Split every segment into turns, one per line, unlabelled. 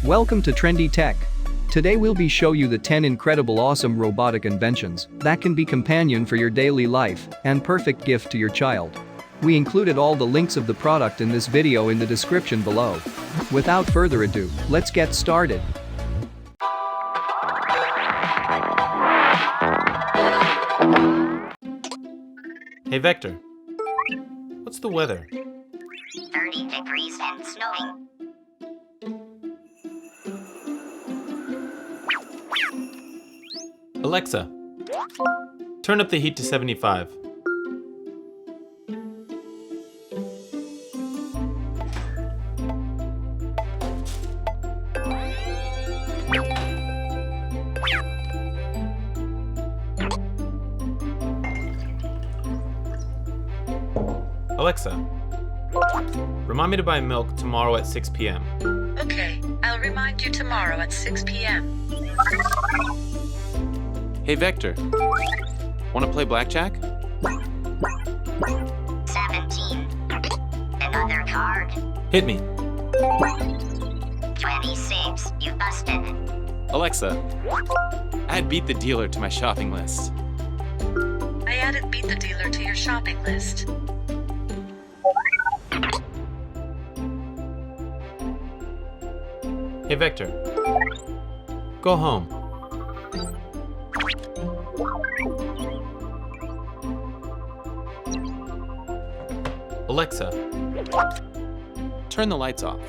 Welcome to Trendy Tech. Today we'll be show you the 10 incredible awesome robotic inventions that can be companion for your daily life and perfect gift to your child. We included all the links of the product in this video in the description below. Without further ado, let's get started.
Hey Vector, what's the weather?
30 degrees and snowing.
Alexa, turn up the heat to 75. Alexa, remind me to buy milk tomorrow at 6 p.m.
Okay, I'll remind you tomorrow at 6 p.m.
Hey Vector, wanna play blackjack?
17. Another card.
Hit me.
26. You busted.
Alexa, add Beat the Dealer to my shopping list.
I added Beat the Dealer to your shopping list.
Hey Vector, go home. Alexa,
Turn the lights off.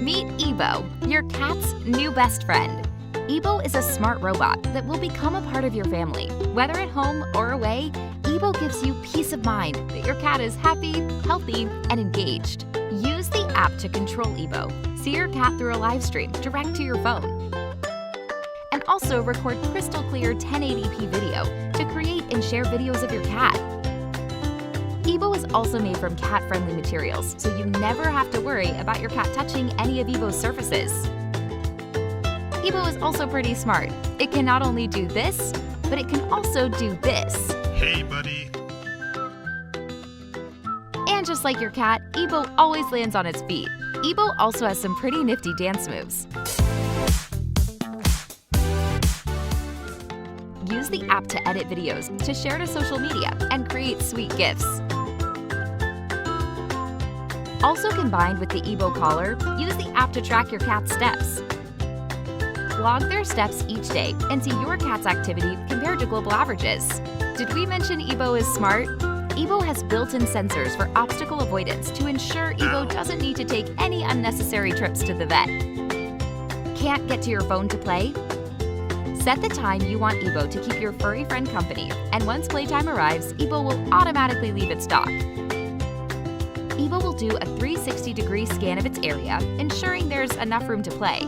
Meet Ebo, your cat's new best friend. Ebo is a smart robot that will become a part of your family. Whether at home or away, Ebo gives you peace of mind that your cat is happy, healthy, and engaged. Use the app to control Ebo. See your cat through a live stream direct to your phone. And also record crystal clear 1080p video to create and share videos of your cat. Ebo is also made from cat-friendly materials, so you never have to worry about your cat touching any of Ebo's surfaces. Ebo is also pretty smart. It can not only do this, but it can also do this.
Hey, buddy.
And just like your cat, Ebo always lands on its feet. Ebo also has some pretty nifty dance moves. Use the app to edit videos, to share to social media, and create sweet GIFs. Also combined with the Ebo collar, use the app to track your cat's steps. Log their steps each day and see your cat's activity compared to global averages. Did we mention Ebo is smart? Ebo has built-in sensors for obstacle avoidance to ensure Ebo doesn't need to take any unnecessary trips to the vet. Can't get to your phone to play? Set the time you want Ebo to keep your furry friend company, and once playtime arrives, Ebo will automatically leave its dock. Ebo will do a 360-degree scan of its area, ensuring there's enough room to play.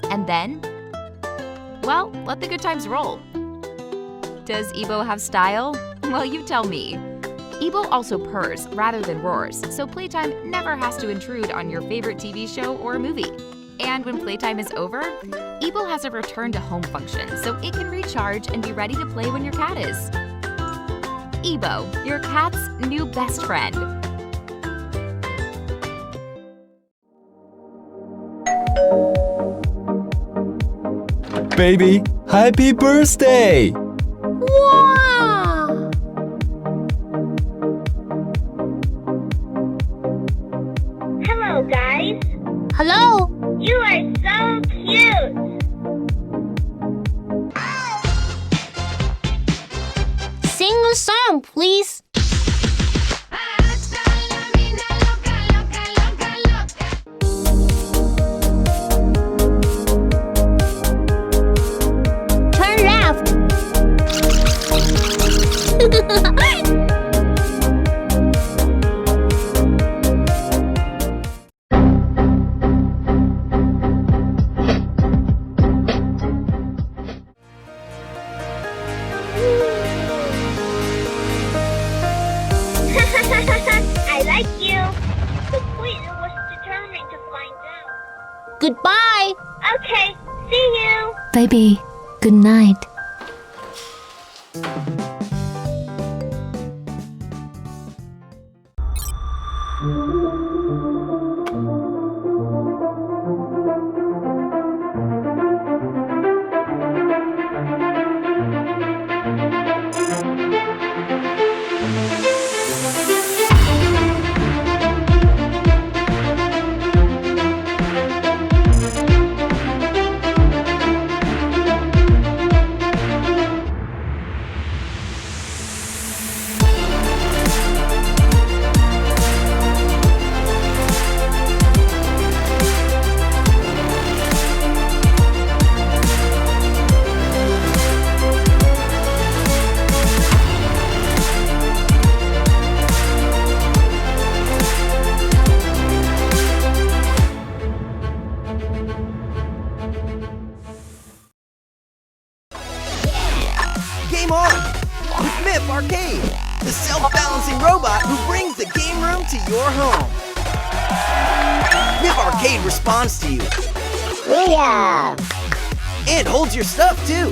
And then, well, let the good times roll. Does Ebo have style? Well, you tell me. Ebo also purrs rather than roars, so playtime never has to intrude on your favorite TV show or movie. And when playtime is over, Ebo has a return to home function, so it can recharge and be ready to play when your cat is. Ebo, your cat's new best friend.
Baby, happy birthday!
Wow!
Hello, guys.
Hello?
You are so cute.
Sing a song, please. Turn left.
I like you. The point was determined to find out.
Goodbye.
Okay, see you.
Baby, good night.
Game on! With Mip Arcade, the self-balancing robot who brings the game room to your home. Mip Arcade responds to you.
Yeah.
And holds your stuff too.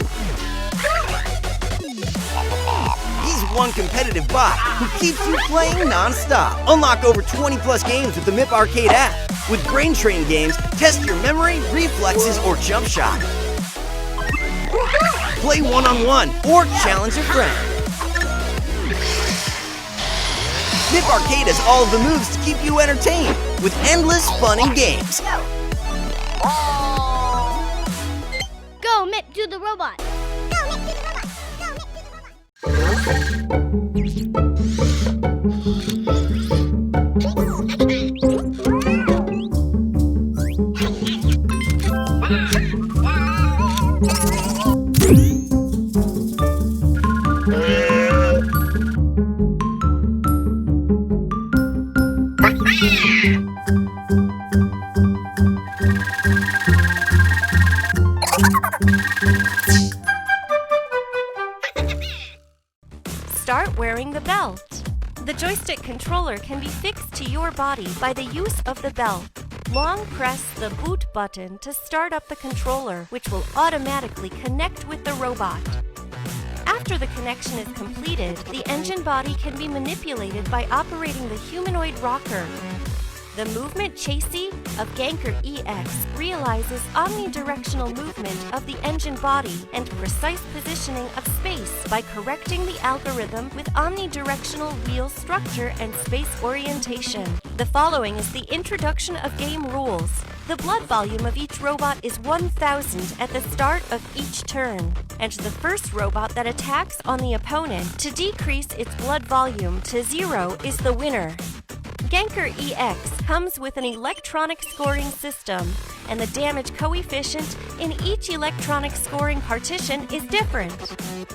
He's one competitive bot who keeps you playing non-stop. Unlock over 20 plus games with the Mip Arcade app. With brain train games, test your memory, reflexes, or jump shot. Play one-on-one or challenge a friend. Mip Arcade has all of the moves to keep you entertained with endless fun and games.
Go, Mip, do the robot.
Start wearing the belt. The joystick controller can be fixed to your body by the use of the belt. Long press the boot button to start up the controller, which will automatically connect with the robot. After the connection is completed, the engine body can be manipulated by operating the humanoid rocker. The movement chassis of Ganker Ex realizes omnidirectional movement of the engine body and precise positioning of space by correcting the algorithm with omnidirectional wheel structure and space orientation. The following is the introduction of game rules. The blood volume of each robot is 1,000 at the start of each turn, and the first robot that attacks on the opponent to decrease its blood volume to 0 is the winner. Ganker EX comes with an electronic scoring system, and the damage coefficient in each electronic scoring partition is different.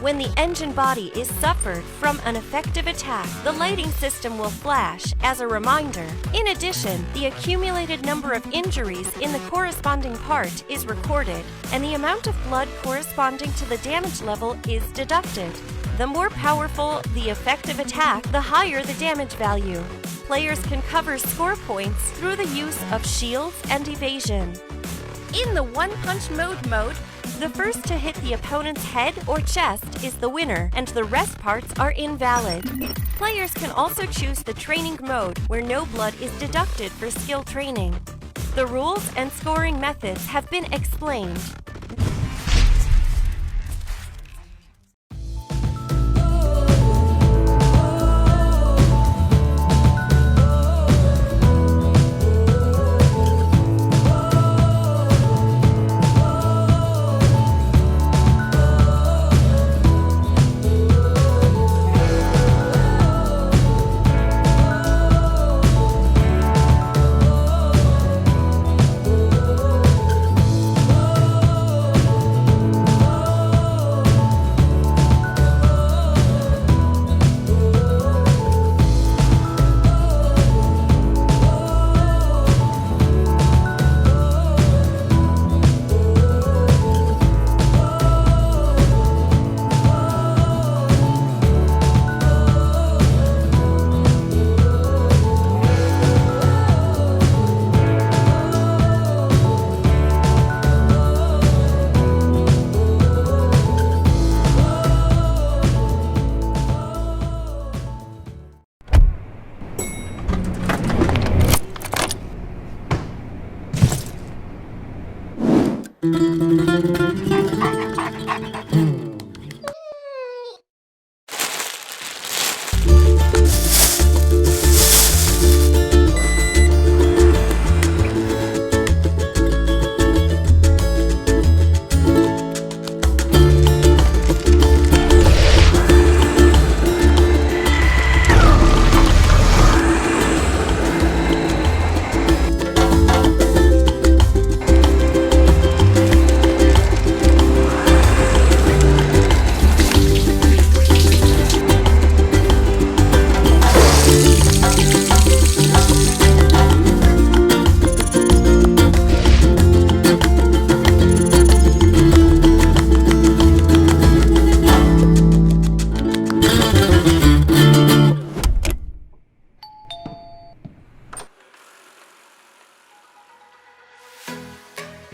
When the engine body is suffered from an effective attack, the lighting system will flash as a reminder. In addition, the accumulated number of injuries in the corresponding part is recorded, and the amount of blood corresponding to the damage level is deducted. The more powerful the effective attack, the higher the damage value. Players can cover score points through the use of shields and evasion. In the one-punch mode, the first to hit the opponent's head or chest is the winner, and the rest parts are invalid. Players can also choose the training mode, where no blood is deducted for skill training. The rules and scoring methods have been explained.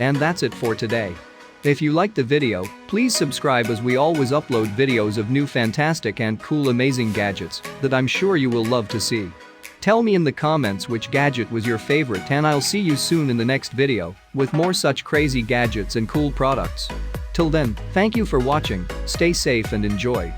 And that's it for today. If you liked the video, please subscribe as we always upload videos of new fantastic and cool amazing gadgets that I'm sure you will love to see. Tell me in the comments which gadget was your favorite, and I'll see you soon in the next video with more such crazy gadgets and cool products. Till then, thank you for watching, stay safe and enjoy.